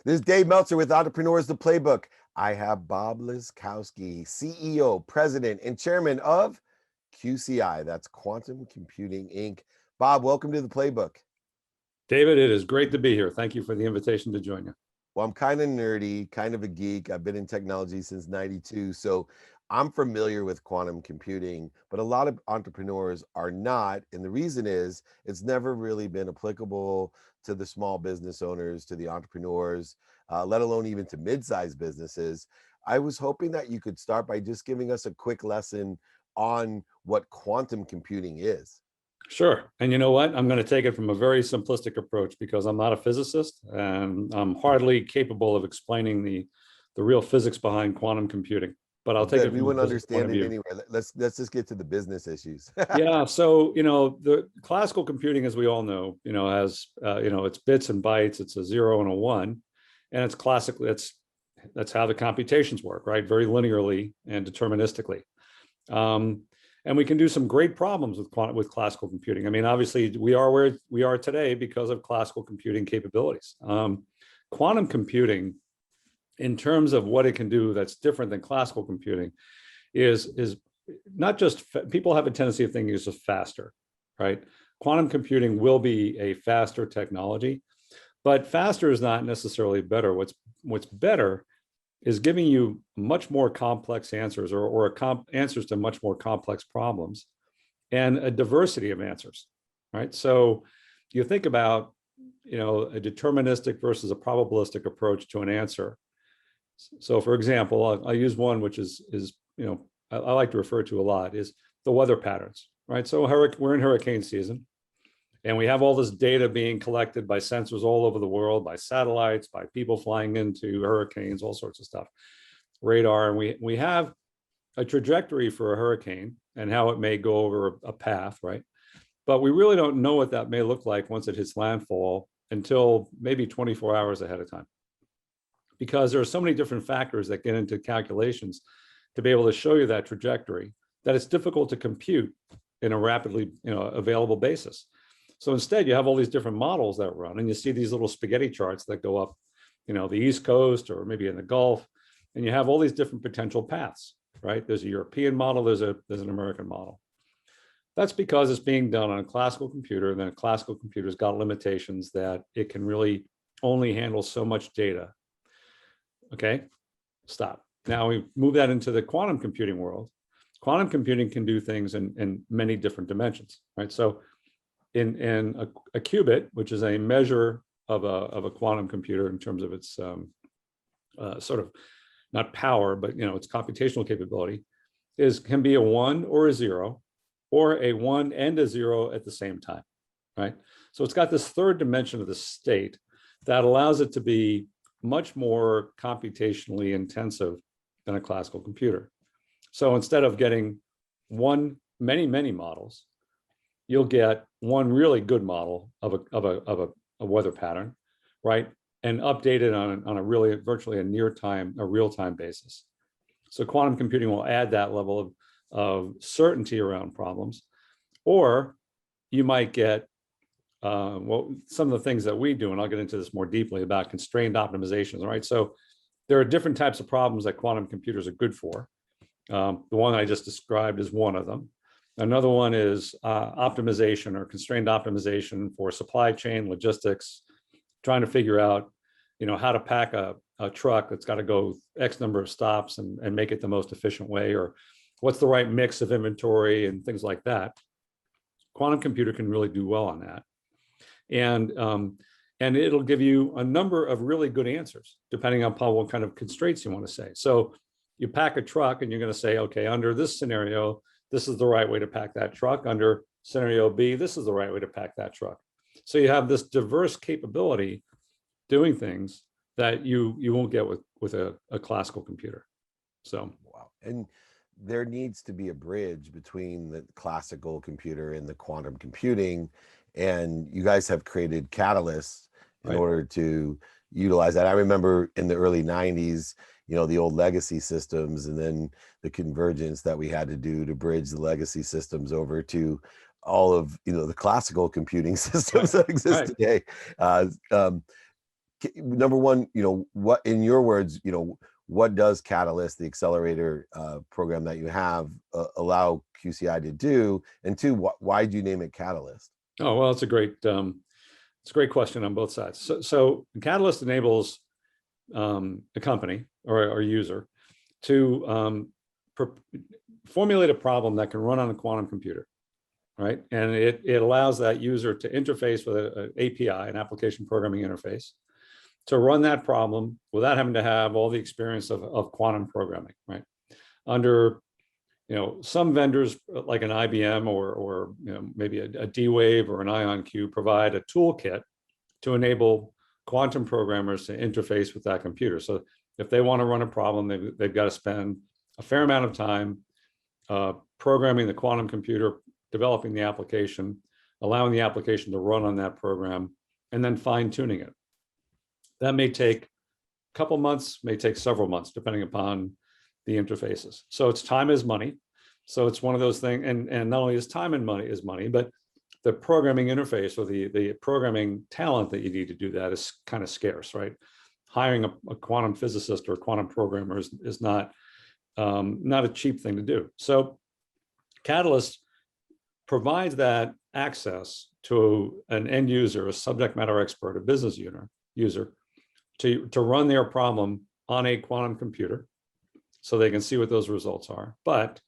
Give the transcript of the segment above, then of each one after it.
This is Dave Meltzer with Entrepreneurs, the Playbook. I have Bob Liscouski, CEO, President, and Chairman of QCI. That's Quantum Computing, Inc. Bob, welcome to the Playbook. David, it is great to be here. Thank you for the invitation to join you. Well, I'm kind of nerdy, kind of a geek. I've been in technology since '92, so I'm familiar with quantum computing, but a lot of entrepreneurs are not. And the reason is it's never really been applicable to the small business owners, to the entrepreneurs, let alone even to mid-sized businesses. I was hoping that you could start by just giving us a quick lesson on what quantum computing is. Sure. And you know what? I'm going to take it from a very simplistic approach because I'm not a physicist and I'm hardly capable of explaining the real physics behind quantum computing. But I'll take it. We wouldn't understand it anyway. Let's just get to the business issues. Yeah. So, the classical computing, as we all know, has, it's bits and bytes. It's a 0 and a 1. And it's classically, that's how the computations work, right? Very linearly and deterministically. And we can do some great problems with classical computing. I mean, obviously, we are where we are today because of classical computing capabilities. Quantum computing, in terms of what it can do that's different than classical computing, is not just, people have a tendency of thinking it's just faster, right? Quantum computing will be a faster technology, but faster is not necessarily better. What's better is giving you much more complex answers or answers to much more complex problems and a diversity of answers, right? So you think about, a deterministic versus a probabilistic approach to an answer. So for example, I'll use one which is I like to refer to a lot, is the weather patterns, right? So we're in hurricane season and we have all this data being collected by sensors all over the world, by satellites, by people flying into hurricanes, all sorts of stuff, radar. And we have a trajectory for a hurricane and how it may go over a path, right? But we really don't know what that may look like once it hits landfall until maybe 24 hours ahead of time, because there are so many different factors that get into calculations to be able to show you that trajectory that it's difficult to compute in a rapidly available basis. So instead, you have all these different models that run, and you see these little spaghetti charts that go up, the East Coast or maybe in the Gulf, and you have all these different potential paths, right? There's a European model, there's an American model. That's because it's being done on a classical computer, and then a classical computer's got limitations that it can really only handle so much data. Okay, stop. Now we move that into the quantum computing world. Quantum computing can do things in many different dimensions, right? So in a qubit, which is a measure of a quantum computer in terms of its sort of not power, but its computational capability, can be a 1 or a 0, or a 1 and a 0 at the same time, right? So it's got this third dimension of the state that allows it to be much more computationally intensive than a classical computer. So instead of getting many models, you'll get one really good model of a weather pattern, right? And update it on a really virtually a real-time basis. So quantum computing will add that level of certainty around problems. Or you might get some of the things that we do, and I'll get into this more deeply about constrained optimizations, right? So there are different types of problems that quantum computers are good for. The one I just described is one of them. Another one is optimization or constrained optimization for supply chain logistics, trying to figure out, how to pack a truck that's got to go X number of stops and make it the most efficient way, or what's the right mix of inventory and things like that. Quantum computer can really do well on that. And it'll give you a number of really good answers, depending upon what kind of constraints you want to say. So you pack a truck and you're going to say, okay, under this scenario, this is the right way to pack that truck. Under scenario B, this is the right way to pack that truck. So you have this diverse capability doing things that you won't get with a classical computer. So wow. And there needs to be a bridge between the classical computer and the quantum computing. And you guys have created catalysts in order to utilize that. I remember in the early 90s, the old legacy systems, and then the convergence that we had to do to bridge the legacy systems over to all of, the classical computing systems that exist today. Number one, what, in your words, what does Catalyst, the accelerator program that you have, allow QCI to do? And two, why do you name it Catalyst? Oh, well, it's a great question on both sides. So Catalyst enables a company or a user to formulate a problem that can run on a quantum computer, right? And it allows that user to interface with an API, an application programming interface, to run that problem without having to have all the experience of quantum programming, right? Under some vendors like an IBM or maybe a D-Wave or an IonQ provide a toolkit to enable quantum programmers to interface with that computer. So if they want to run a problem, they've got to spend a fair amount of time programming the quantum computer, developing the application, allowing the application to run on that program, and then fine-tuning it. That may take a couple months, may take several months, depending upon the interfaces. So it's time is money. So it's one of those things, and not only is time and money is money, but the programming interface or the programming talent that you need to do that is kind of scarce, right? Hiring a quantum physicist or a quantum programmer is not a cheap thing to do. So Catalyst provides that access to an end user, a subject matter expert, a business user, to run their problem on a quantum computer so they can see what those results are. But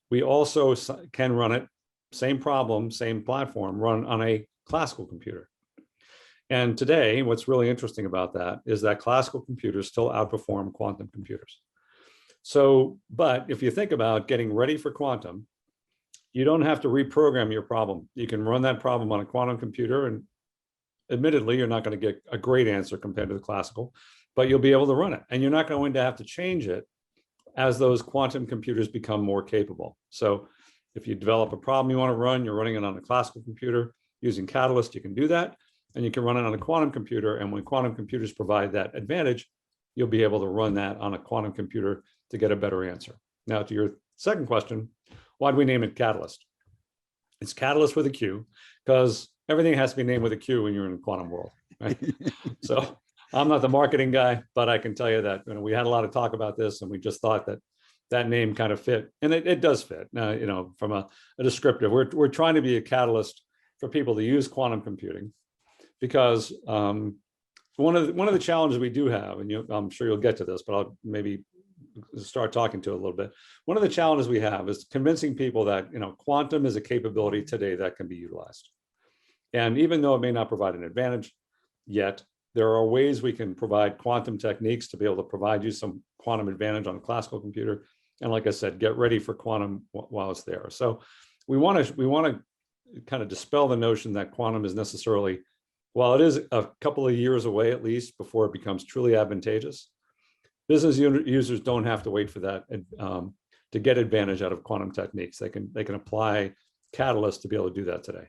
we also can run it, same problem, same platform, run on a classical computer. And today, what's really interesting about that is that classical computers still outperform quantum computers. So, but if you think about getting ready for quantum, you don't have to reprogram your problem. You can run that problem on a quantum computer, and admittedly, you're not going to get a great answer compared to the classical, but you'll be able to run it. And you're not going to have to change it as those quantum computers become more capable. So if you develop a problem you want to run, you're running it on a classical computer. Using Catalyst, you can do that. And you can run it on a quantum computer. And when quantum computers provide that advantage, you'll be able to run that on a quantum computer to get a better answer. Now, to your second question, why do we name it Catalyst? It's Catalyst with a Q, because everything has to be named with a Q when you're in the quantum world, right? So I'm not the marketing guy, but I can tell you that we had a lot of talk about this, and we just thought that name kind of fit, and it does fit. From a descriptive, we're trying to be a catalyst for people to use quantum computing, because one of the challenges we do have, and I'm sure you'll get to this, but I'll maybe start talking to it a little bit. One of the challenges we have is convincing people that quantum is a capability today that can be utilized, and even though it may not provide an advantage yet, there are ways we can provide quantum techniques to be able to provide you some quantum advantage on a classical computer. And like I said, get ready for quantum while it's there. So we want to kind of dispel the notion that quantum is necessarily, while it is a couple of years away at least before it becomes truly advantageous, business users don't have to wait for that to get advantage out of quantum techniques. They can apply Catalyst to be able to do that today.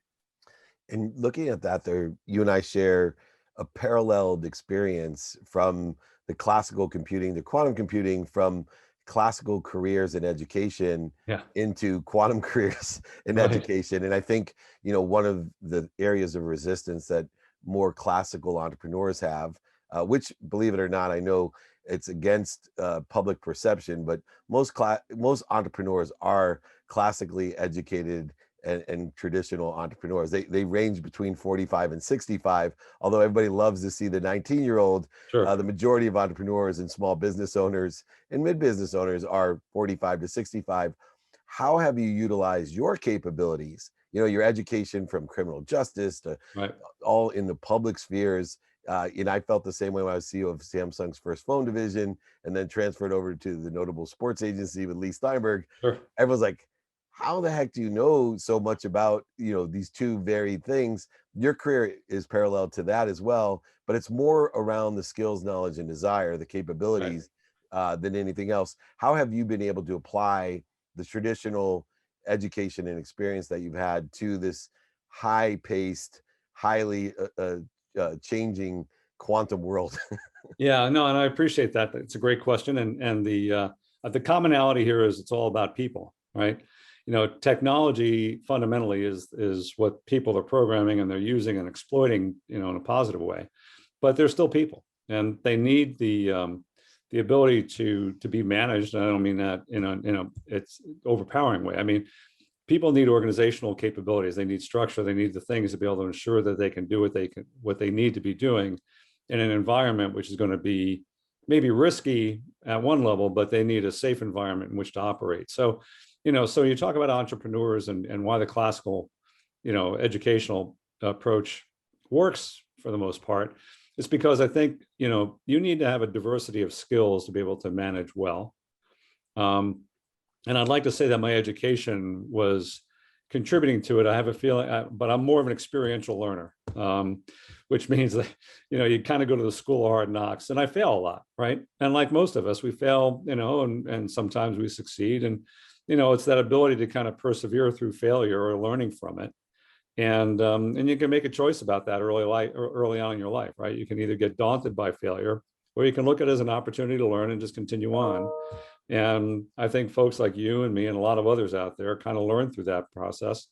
And looking at that, you and I share a paralleled experience from the classical computing to quantum computing, from classical careers in education into quantum careers in education. And I think, one of the areas of resistance that more classical entrepreneurs have, which, believe it or not, I know it's against public perception, but most entrepreneurs are classically educated and traditional entrepreneurs. They range between 45 and 65, although everybody loves to see the 19-year-old. Sure. The majority of entrepreneurs and small business owners and mid-business owners are 45 to 65. How have you utilized your capabilities, your education from criminal justice to all in the public spheres? I felt the same way when I was CEO of Samsung's first phone division, and then transferred over to the notable sports agency with Lee Steinberg. Sure. Everyone's like, how the heck do you know so much about, these two varied things? Your career is parallel to that as well, but it's more around the skills, knowledge, and desire, the capabilities, than anything else. How have you been able to apply the traditional education and experience that you've had to this high-paced, highly changing quantum world? Yeah, no, and I appreciate that. It's a great question, and the commonality here is it's all about people, right? Technology fundamentally is what people are programming and they're using and exploiting, in a positive way, but they're still people. and they need the ability to be managed. And I don't mean that it's overpowering way. I mean, people need organizational capabilities. They need structure. They need the things to be able to ensure that they can do what they need to be doing in an environment which is going to be maybe risky at one level, but they need a safe environment in which to operate. So, so you talk about entrepreneurs and why the classical, educational approach works for the most part. It's because I think, you need to have a diversity of skills to be able to manage well. And I'd like to say that my education was contributing to it. I have a feeling, but I'm more of an experiential learner, which means that, you kind of go to the school of hard knocks, and I fail a lot, right? And like most of us, we fail, and sometimes we succeed. And, it's that ability to kind of persevere through failure or learning from it. And you can make a choice about that early on in your life, right? You can either get daunted by failure, or you can look at it as an opportunity to learn and just continue on. And I think folks like you and me and a lot of others out there kind of learn through that process.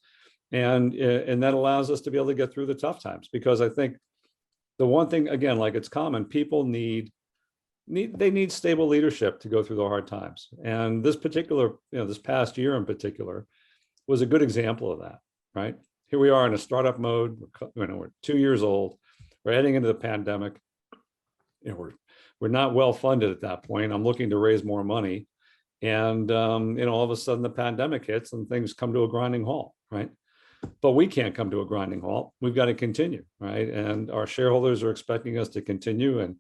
And that allows us to be able to get through the tough times, because I think the one thing, again, like it's common, people need stable leadership to go through the hard times. And this particular, this past year in particular was a good example of that, right? Here we are in a startup mode. We're 2 years old. We're heading into the pandemic. We're not well funded at that point. I'm looking to raise more money, and all of a sudden the pandemic hits and things come to a grinding halt, right? But we can't come to a grinding halt. We've got to continue, right? And our shareholders are expecting us to continue, and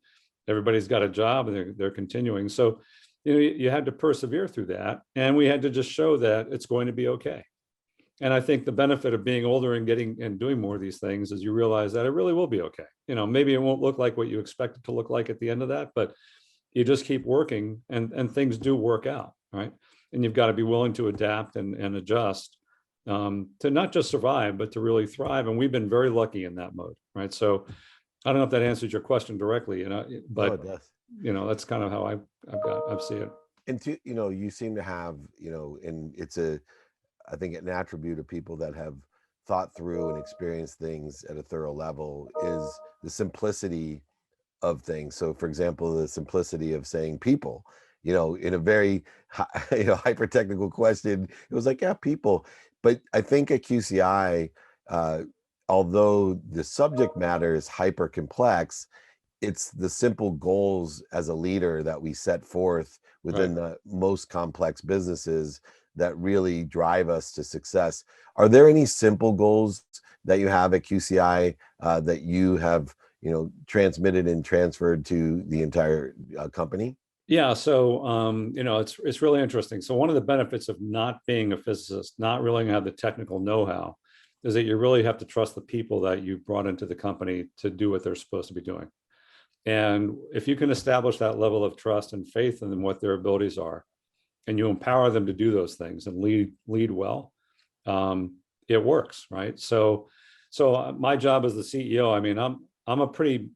everybody's got a job and they're continuing. So, you had to persevere through that, and we had to just show that it's going to be okay. And I think the benefit of being older and doing more of these things is you realize that it really will be okay. Maybe it won't look like what you expect it to look like at the end of that, but you just keep working, and things do work out, right? And you've got to be willing to adapt and adjust, to not just survive, but to really thrive. And we've been very lucky in that mode, right? So I don't know if that answers your question directly, but No, it does. that's kind of how I've seen it. And you seem to have, and it's I think an attribute of people that have thought through and experienced things at a thorough level is the simplicity of things. So, for example, the simplicity of saying people, in a very, hyper technical question, it was like, yeah, people. But I think at QCI, although the subject matter is hyper complex, it's the simple goals as a leader that we set forth within the most complex businesses that really drive us to success. Are there any simple goals that you have at QCI that you have, transmitted and transferred to the entire company? Yeah, so it's really interesting. So one of the benefits of not being a physicist, not really have the technical know-how, is that you really have to trust the people that you brought into the company to do what they're supposed to be doing. And if you can establish that level of trust and faith in what their abilities are, and you empower them to do those things and lead well, it works, right? So my job as the CEO, I mean, I'm a pretty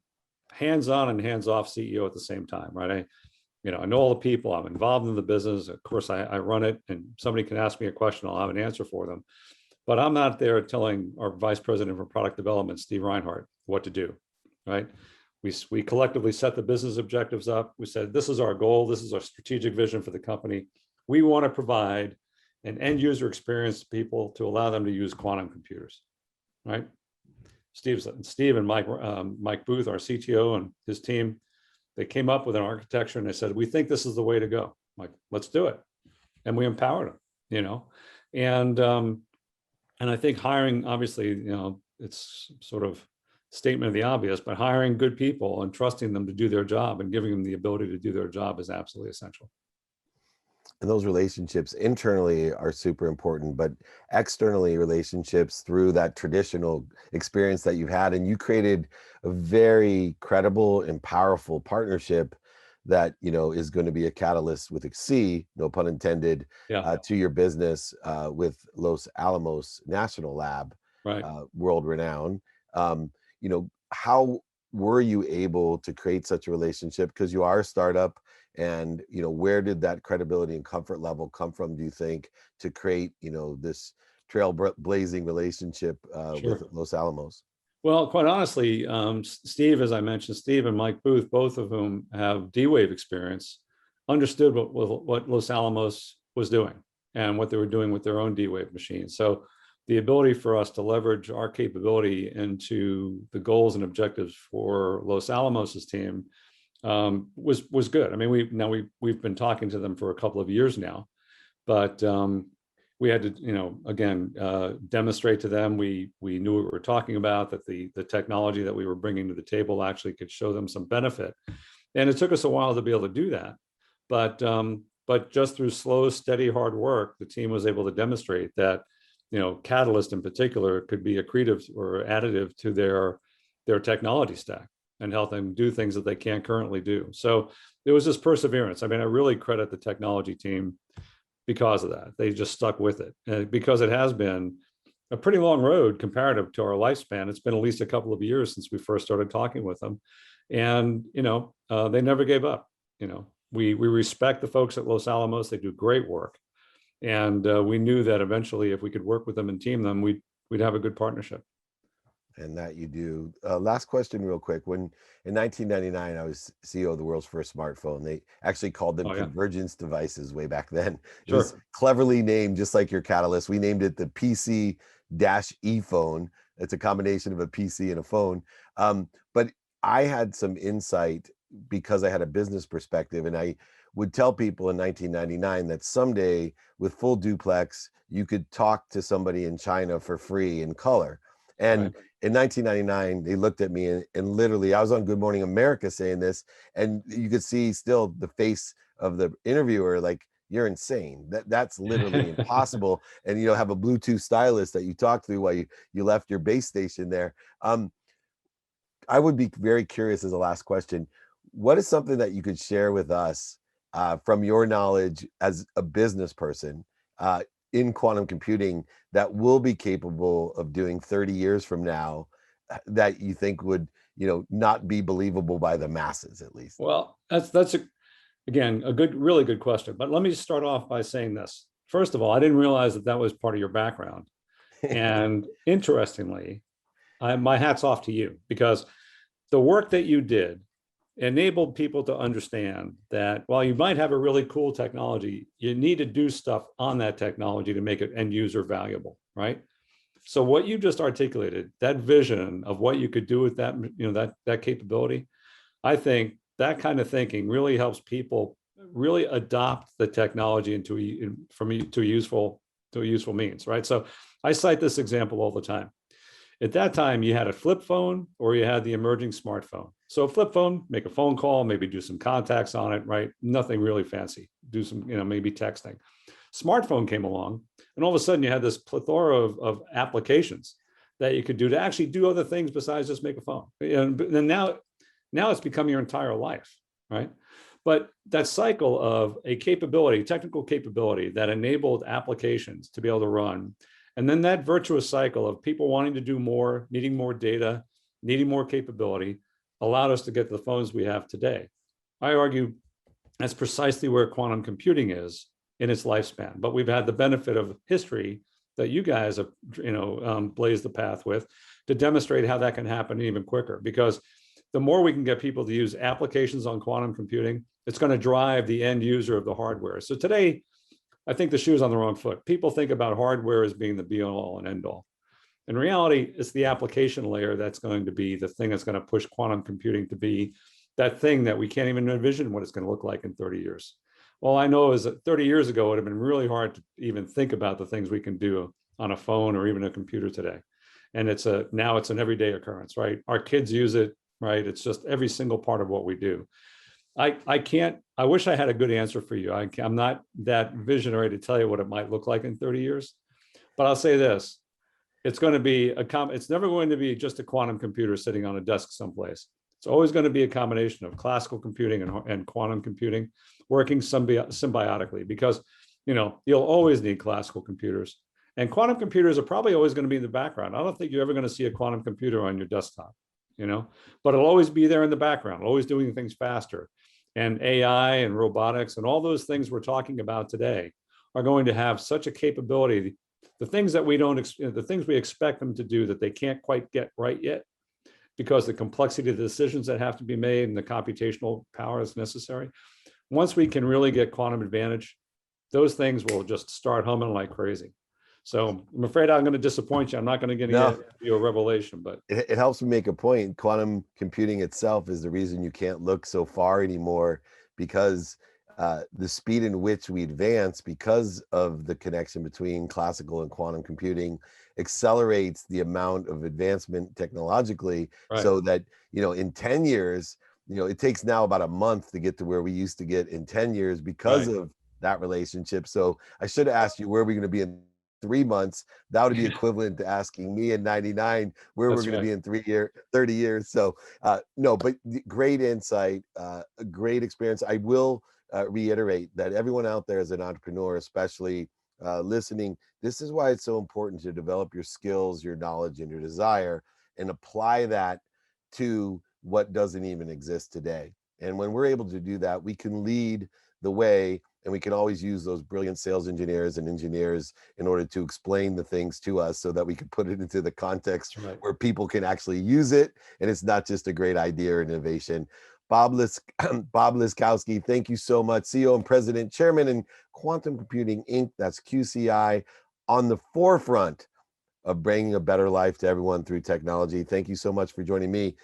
hands-on and hands-off CEO at the same time, right? I know all the people. I'm involved in the business. Of course, I run it, and somebody can ask me a question, I'll have an answer for them. But I'm not there telling our vice president for product development, Steve Reinhardt, what to do, right? We collectively set the business objectives up. We said, this is our goal. This is our strategic vision for the company. We want to provide an end user experience to people to allow them to use quantum computers, right? Steve and Mike Booth, our CTO, and his team, they came up with an architecture, and they said, we think this is the way to go. I'm like, let's do it. And we empowered them, and I think hiring, obviously, it's sort of statement of the obvious, but hiring good people and trusting them to do their job and giving them the ability to do their job is absolutely essential. And those relationships internally are super important, but externally, relationships through that traditional experience that you've had, and you created a very credible and powerful partnership that is going to be a catalyst with a C, no pun intended, to your business with Los Alamos National Lab, right? World renowned. How were you able to create such a relationship? Because you are a startup, and where did that credibility and comfort level come from, do you think, to create this trailblazing relationship with Los Alamos? Well, quite honestly, Steve, as I mentioned, Steve and Mike Booth, both of whom have D-Wave experience, understood what Los Alamos was doing and what they were doing with their own D-Wave machines. So the ability for us to leverage our capability into the goals and objectives for Los Alamos's team was good. I mean, we've been talking to them for a couple of years now, but we had to, again, demonstrate to them we knew what we were talking about, that the technology that we were bringing to the table actually could show them some benefit. And it took us a while to be able to do that, but just through slow, steady, hard work, the team was able to demonstrate that, Catalyst in particular could be accretive or additive to their technology stack and help them do things that they can't currently do. So it was just perseverance. I mean, I really credit the technology team because of that. They just stuck with it, because it has been a pretty long road comparative to our lifespan. It's been at least a couple of years since we first started talking with them, and they never gave up. We respect the folks at Los Alamos. They do great work, and we knew that eventually, if we could work with them and team them, we'd have a good partnership. And that you do. Last question real quick. When in 1999, I was CEO of the world's first smartphone. They actually called them convergence devices way back then. It was cleverly named, just like your Catalyst. We named it the PC-E phone. It's a combination of a PC and a phone. But I had some insight because I had a business perspective, and I would tell people in 1999 that someday with full duplex, you could talk to somebody in China for free in color. And in 1999, they looked at me and literally, I was on Good Morning America saying this, and you could see still the face of the interviewer, like, you're insane. That's literally impossible. And have a Bluetooth stylus that you talk through while you left your base station there. I would be very curious as a last question. What is something that you could share with us from your knowledge as a business person in quantum computing that will be capable of doing 30 years from now that you think would, not be believable by the masses, at least? Well, that's again, really good question. But let me start off by saying this. First of all, I didn't realize that was part of your background. And interestingly, my hat's off to you, because the work that you did enabled people to understand that while you might have a really cool technology, you need to do stuff on that technology to make it end user valuable, right? So what you just articulated, that vision of what you could do with that, that capability, I think that kind of thinking really helps people really adopt the technology to a useful means, right? So I cite this example all the time. At that time, you had a flip phone or you had the emerging smartphone. So a flip phone, make a phone call, maybe do some contacts on it, right? Nothing really fancy. Do some, maybe texting. Smartphone came along, and all of a sudden you had this plethora of applications that you could do to actually do other things besides just make a phone. And then now it's become your entire life, right? But that cycle of a capability, technical capability that enabled applications to be able to run, and then that virtuous cycle of people wanting to do more, needing more data, needing more capability, allowed us to get the phones we have today. I argue that's precisely where quantum computing is in its lifespan. But we've had the benefit of history that you guys have, blazed the path with to demonstrate how that can happen even quicker. Because the more we can get people to use applications on quantum computing, it's going to drive the end user of the hardware. So today, I think the shoe's on the wrong foot. People think about hardware as being the be all and end all. In reality, it's the application layer that's going to be the thing that's going to push quantum computing to be that thing that we can't even envision what it's going to look like in 30 years. All I know is that 30 years ago, it would have been really hard to even think about the things we can do on a phone or even a computer today. And now it's an everyday occurrence, right? Our kids use it, right? It's just every single part of what we do. I wish I had a good answer for you. I'm not that visionary to tell you what it might look like in 30 years, but I'll say this. It's going to be it's never going to be just a quantum computer sitting on a desk someplace. It's always going to be a combination of classical computing and quantum computing working symbiotically, because you'll always need classical computers, and quantum computers are probably always going to be in the background. I don't think you're ever going to see a quantum computer on your desktop, but it'll always be there in the background, always doing things faster. And AI and robotics and all those things we're talking about today are going to have such a capability. The things that the things we expect them to do that they can't quite get right yet because the complexity of the decisions that have to be made and the computational power is necessary. Once we can really get quantum advantage, those things will just start humming like crazy. So I'm afraid I'm going to disappoint you. I'm not going to give No, you a revelation, but it helps me make a point. Quantum computing itself is the reason you can't look so far anymore, because the speed in which we advance because of the connection between classical and quantum computing accelerates the amount of advancement technologically, right. so that, in 10 years, it takes now about a month to get to where we used to get in 10 years because Right. of that relationship. So I should have asked you, where are we going to be in 3 months? That would be equivalent to asking me in 99 where we're That's going to right. be in 30 years. So no, but great insight, a great experience. I will reiterate that everyone out there as an entrepreneur, especially listening, this is why it's so important to develop your skills, your knowledge, and your desire, and apply that to what doesn't even exist today. And when we're able to do that, we can lead the way, and we can always use those brilliant sales engineers and engineers in order to explain the things to us so that we can put it into the context That's right. where people can actually use it, and it's not just a great idea or innovation. Bob Liscouski, thank you so much. CEO and President, Chairman in Quantum Computing Inc., that's QCI, on the forefront of bringing a better life to everyone through technology. Thank you so much for joining me.